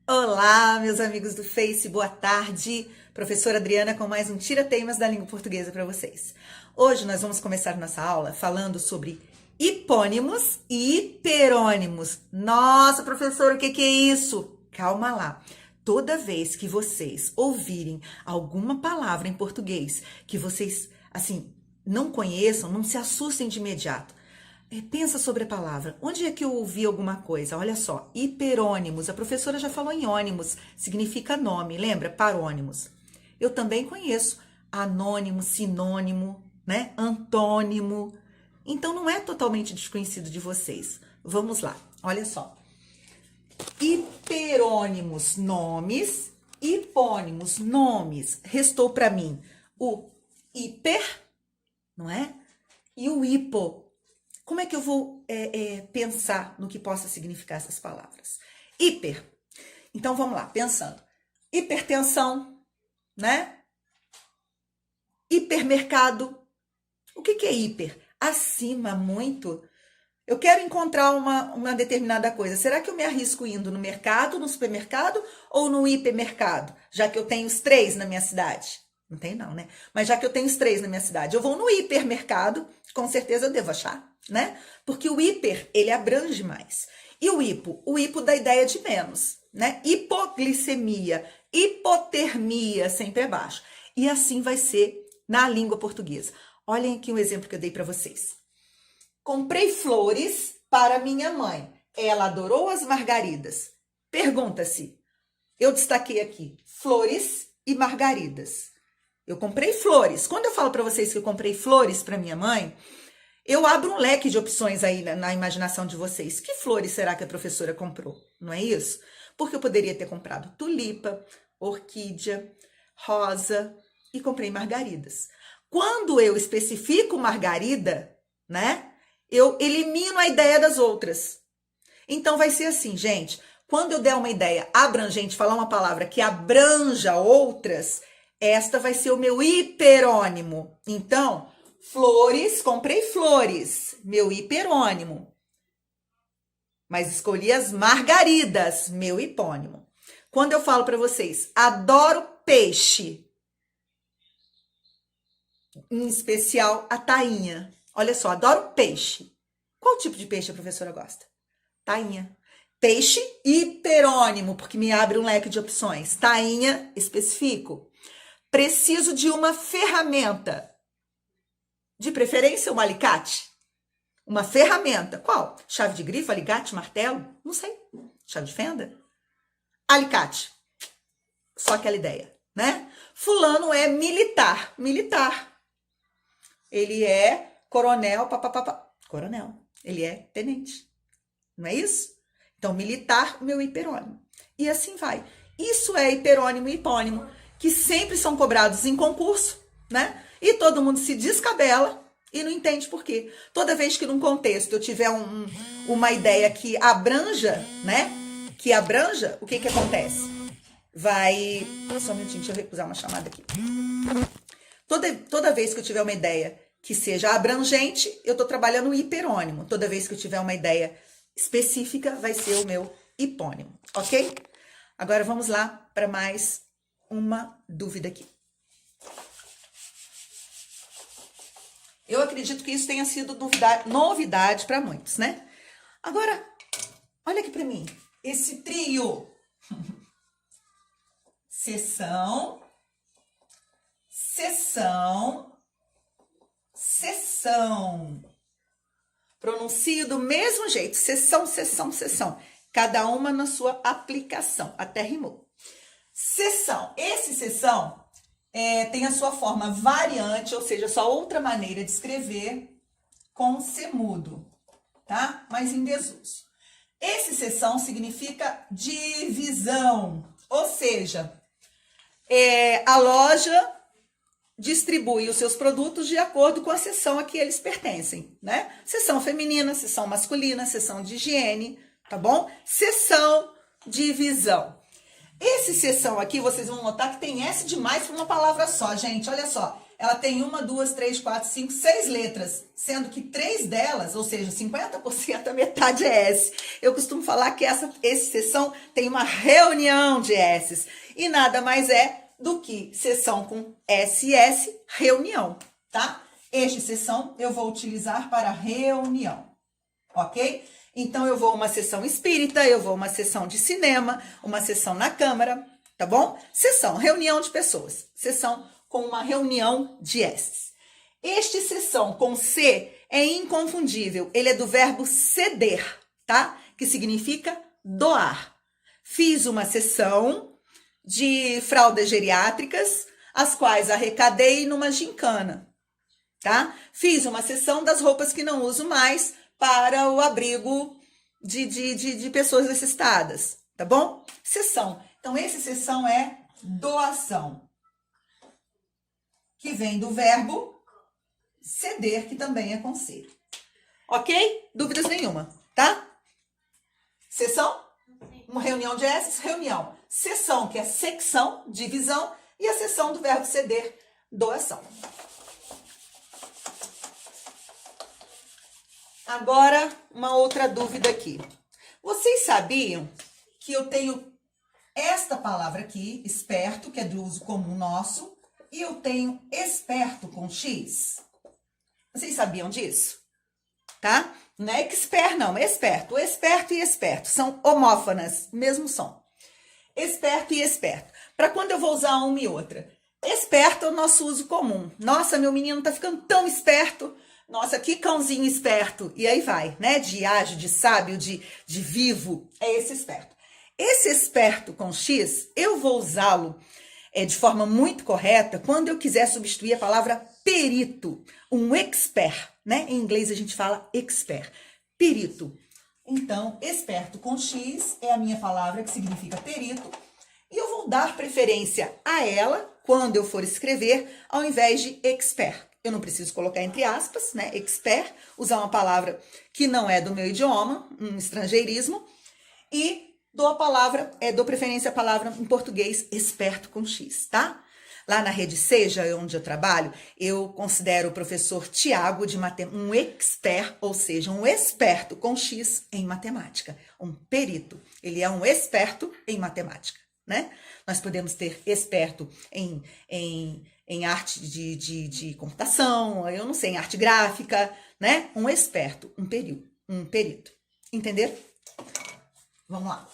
Olá, meus amigos do Face, boa tarde. Professora Adriana com mais um Tira-Teimas da Língua Portuguesa para vocês. Hoje nós vamos começar nossa aula falando sobre hipônimos e hiperônimos. Nossa, professora, o que é isso? Calma lá. Toda vez que vocês ouvirem alguma palavra em português que vocês, assim, não conheçam, não se assustem de imediato. Pensa sobre a palavra. Onde é que eu ouvi alguma coisa? Olha só, hiperônimos. A professora já falou em ônimos, significa nome, lembra? Parônimos. Eu também conheço anônimo, sinônimo, né? Antônimo. Então não é totalmente desconhecido de vocês. Vamos lá, olha só. Hiperônimos, nomes. Hipônimos, nomes. Restou para mim o hiper, não é? E o hipo. Como é que eu vou pensar no que possa significar essas palavras? Hiper. Então, vamos lá, pensando. Hipertensão, né? Hipermercado. O que é hiper? Acima, muito. Eu quero encontrar uma determinada coisa. Será que eu me arrisco indo no mercado, no supermercado ou no hipermercado? Já que eu tenho os 3 na minha cidade. Não tem não, né? Mas já que eu tenho os 3 na minha cidade, eu vou no hipermercado, com certeza eu devo achar, né? Porque o hiper, ele abrange mais. E o hipo dá ideia de menos, né? Hipoglicemia, hipotermia, sempre é baixo. E assim vai ser na língua portuguesa. Olhem aqui um exemplo que eu dei para vocês. Comprei flores para minha mãe. Ela adorou as margaridas. Pergunta-se, eu destaquei aqui, flores e margaridas. Eu comprei flores. Quando eu falo para vocês que eu comprei flores para minha mãe, eu abro um leque de opções aí na imaginação de vocês. Que flores será que a professora comprou? Não é isso? Porque eu poderia ter comprado tulipa, orquídea, rosa e comprei margaridas. Quando eu especifico margarida, né? Eu elimino a ideia das outras. Então vai ser assim, gente. Quando eu der uma ideia abrangente, falar uma palavra que abranja outras, esta vai ser o meu hiperônimo. Então, flores, comprei flores, meu hiperônimo. Mas escolhi as margaridas, meu hipônimo. Quando eu falo para vocês, adoro peixe, em especial a tainha. Olha só, adoro peixe. Qual tipo de peixe a professora gosta? Tainha. Peixe hiperônimo, porque me abre um leque de opções. Tainha, especifico. Preciso de uma ferramenta. De preferência, um alicate. Uma ferramenta. Qual? Chave de grifo, alicate, martelo? Não sei. Chave de fenda? Alicate. Só aquela ideia, né? Fulano é militar. Militar. Ele é coronel, papapá. Coronel. Ele é tenente. Não é isso? Então, militar, meu hiperônimo. E assim vai. Isso é hiperônimo e hipônimo, que sempre são cobrados em concurso, né? E todo mundo se descabela e não entende por quê. Toda vez que num contexto eu tiver uma ideia que abranja, né? Que abranja, o que acontece? Vai... Só um minutinho, deixa eu recusar uma chamada aqui. Toda vez que eu tiver uma ideia que seja abrangente, eu estou trabalhando o hiperônimo. Toda vez que eu tiver uma ideia específica, vai ser o meu hipônimo, ok? Agora vamos lá para mais uma dúvida aqui. Eu acredito que isso tenha sido novidade para muitos, né? Agora, olha aqui para mim. Esse trio. Sessão, sessão, sessão. Pronuncio do mesmo jeito. Sessão, sessão, sessão. Cada uma na sua aplicação. Até rimou. Sessão. Esse sessão tem a sua forma variante, ou seja, só outra maneira de escrever com C mudo, tá? Mas em desuso. Esse sessão significa divisão, ou seja, a loja distribui os seus produtos de acordo com a seção a que eles pertencem, né? Seção feminina, seção masculina, seção de higiene, tá bom? Seção, divisão. Esse seção aqui, vocês vão notar que tem S demais para uma palavra só, gente. Olha só. ela tem uma, duas, três, quatro, cinco, seis letras, sendo que três delas, ou seja, 50%, a metade é S. Eu costumo falar que essa sessão tem uma reunião de S's, e nada mais é do que sessão com SS, reunião, tá? Este sessão eu vou utilizar para reunião, ok? Então, eu vou uma sessão espírita, eu vou uma sessão de cinema, uma sessão na Câmara, tá bom? Sessão, reunião de pessoas. Sessão com uma reunião de S's. Este sessão com C é inconfundível. Ele é do verbo ceder, tá? Que significa doar. Fiz uma sessão de fraldas geriátricas, as quais arrecadei numa gincana, tá? Fiz uma sessão das roupas que não uso mais para o abrigo de pessoas necessitadas, tá bom? Sessão. Então, esse sessão é doação, que vem do verbo ceder, que também é com C. Ok? Dúvidas nenhuma, tá? Sessão, uma reunião de S's, reunião. Sessão, que é secção, divisão, e a sessão do verbo ceder, doação. Agora, uma outra dúvida aqui. Vocês sabiam que eu tenho esta palavra aqui, esperto, que é do uso comum nosso, e eu tenho esperto com X? Vocês sabiam disso? Tá? Não é expert, não, é esperto. O esperto e esperto são homófonas, mesmo som. Esperto e esperto. Para quando eu vou usar uma e outra? Esperto é o nosso uso comum. Nossa, meu menino tá ficando tão esperto. Nossa, que cãozinho esperto. E aí vai, né? De ágil, de sábio, de vivo. É esse esperto. Esse esperto com X, eu vou usá-lo de forma muito correta quando eu quiser substituir a palavra perito. Um expert, né? Em inglês a gente fala expert. Perito. Então, esperto com X é a minha palavra que significa perito. E eu vou dar preferência a ela quando eu for escrever, ao invés de expert. Eu não preciso colocar entre aspas, né? Expert, usar uma palavra que não é do meu idioma, um estrangeirismo, e dou preferência à palavra em português esperto com X, tá? Lá na Rede Seja, onde eu trabalho, eu considero o professor Tiago de matemática um expert, ou seja, um esperto com X em matemática, um perito. Ele é um esperto em matemática, né? Nós podemos ter esperto em arte de computação, eu não sei, em arte gráfica, né? Um esperto, um perito. Entenderam? Vamos lá.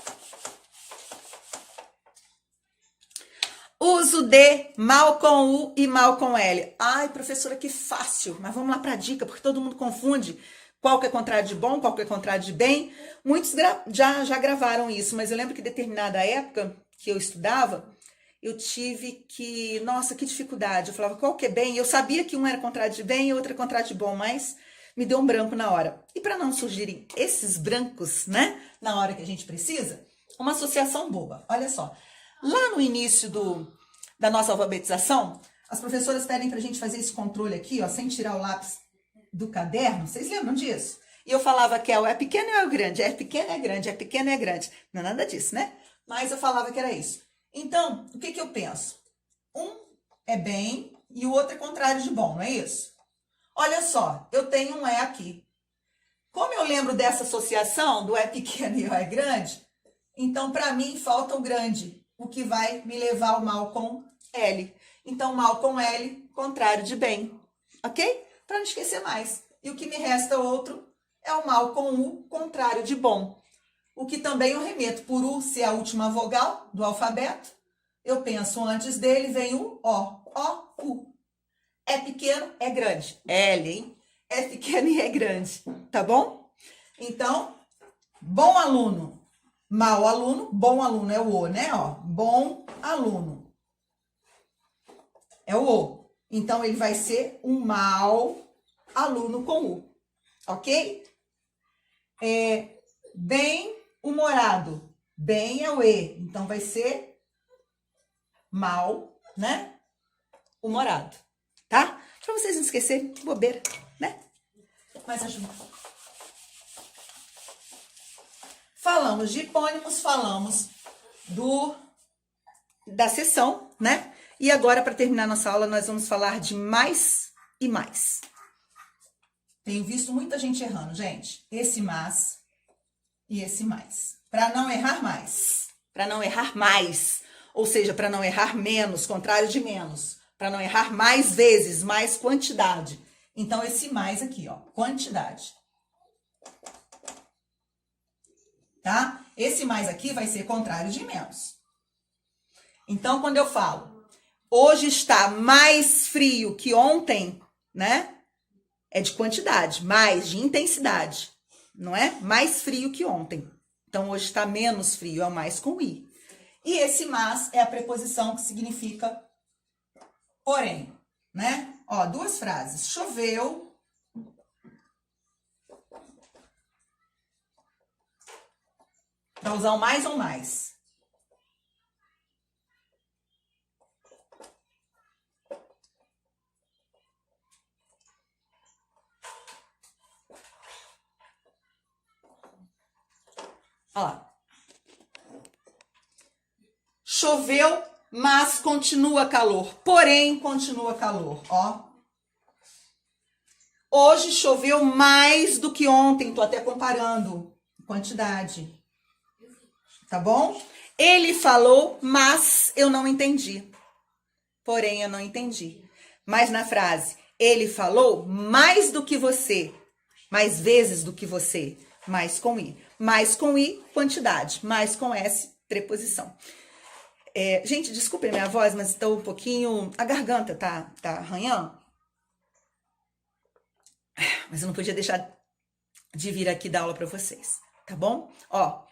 Uso de mal com U e mal com L. Ai, professora, que fácil. Mas vamos lá para a dica, porque todo mundo confunde qual que é contrário de bom, qual que é contrário de bem. Muitos já gravaram isso, mas eu lembro que em determinada época que eu estudava, eu tive que... Nossa, que dificuldade. Eu falava, qual que é bem? Eu sabia que um era contrário de bem e outro é contrário de bom, mas me deu um branco na hora. E para não surgirem esses brancos, né, na hora que a gente precisa, uma associação boba. Olha só. Lá no início da nossa alfabetização, as professoras pedem para a gente fazer esse controle aqui, ó, sem tirar o lápis do caderno. Vocês lembram disso? E eu falava que é pequeno ou é grande? É pequeno, é grande, é pequeno, é grande. Não é nada disso, né? Mas eu falava que era isso. Então, o que eu penso? Um é bem e o outro é contrário de bom, não é isso? Olha só, eu tenho um é aqui. Como eu lembro dessa associação do é pequeno e o é grande, então, para mim, falta o grande, o que vai me levar ao mal com L. Então, mal com L, contrário de bem, ok? Para não esquecer mais. E o que me resta outro é o mal com U, contrário de bom. O que também eu remeto por U ser a última vogal do alfabeto. Eu penso antes dele, vem o O, U. É pequeno, é grande. L, hein? É pequeno e é grande, tá bom? Então, bom aluno. Mau aluno, bom aluno é o O, né? Ó, bom aluno. É o O. Então, ele vai ser um mau aluno com U. Ok? Bem-humorado. Bem é o E. Então, vai ser mal, né? Humorado. Tá? Pra vocês não esquecerem, bobeira, né? Mais ajuda. Falamos de hipônimos, falamos da seção, né? E agora, para terminar nossa aula, nós vamos falar de mais e mais. Tenho visto muita gente errando, gente. Esse mas e esse mais. Para não errar mais. Para não errar mais. Ou seja, para não errar menos, contrário de menos. Para não errar mais vezes, mais quantidade. Então, esse mais aqui, ó, quantidade. Tá? Esse mais aqui vai ser contrário de menos. Então, quando eu falo, hoje está mais frio que ontem, né? É de quantidade, mais de intensidade, não é? Mais frio que ontem. Então, hoje está menos frio, é o mais com i. E esse mas é a preposição que significa porém, né? Ó, duas frases. Choveu. Para usar o mais ou mais. Olha lá. Choveu, mas continua calor. Porém, continua calor, ó. Hoje choveu mais do que ontem. Tô até comparando quantidade. Tá bom? Ele falou, mas eu não entendi. Porém, eu não entendi. Mas na frase, ele falou mais do que você. Mais vezes do que você. Mais com i. Mais com i, quantidade. Mais com s, preposição. Gente, desculpem minha voz, mas estou um pouquinho... A garganta tá arranhando. Mas eu não podia deixar de vir aqui dar aula para vocês. Tá bom? Ó,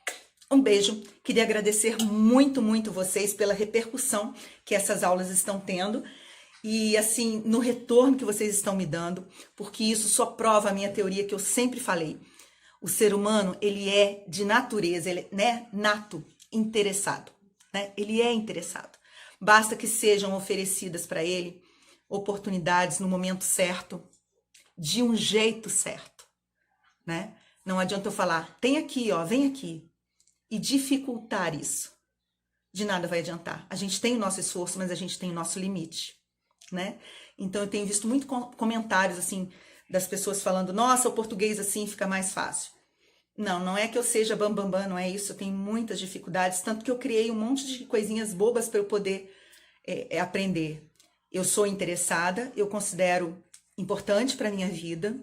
um beijo. Queria agradecer muito, muito vocês pela repercussão que essas aulas estão tendo. E, assim, no retorno que vocês estão me dando. Porque isso só prova a minha teoria que eu sempre falei. O ser humano, ele é de natureza, ele é, né, nato, interessado. Né? Ele é interessado. Basta que sejam oferecidas para ele oportunidades no momento certo, de um jeito certo, né? Não adianta eu falar, tem aqui, ó, vem aqui, e dificultar isso. De nada vai adiantar. A gente tem o nosso esforço, mas a gente tem o nosso limite, né? Então eu tenho visto muito comentários assim das pessoas falando, nossa, o português assim fica mais fácil. Não é que eu seja bambambam, não é isso. Eu tenho muitas dificuldades, tanto que eu criei um monte de coisinhas bobas para eu poder aprender. Eu sou interessada, eu considero importante para a minha vida,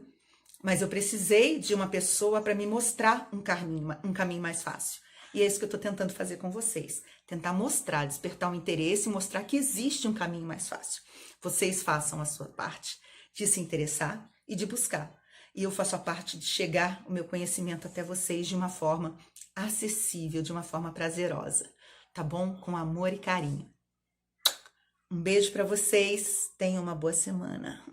mas eu precisei de uma pessoa para me mostrar um caminho mais fácil. E é isso que eu estou tentando fazer com vocês. Tentar mostrar, despertar um interesse e mostrar que existe um caminho mais fácil. Vocês façam a sua parte de se interessar e de buscar. E eu faço a parte de chegar o meu conhecimento até vocês de uma forma acessível, de uma forma prazerosa, tá bom? Com amor e carinho. Um beijo para vocês, tenham uma boa semana.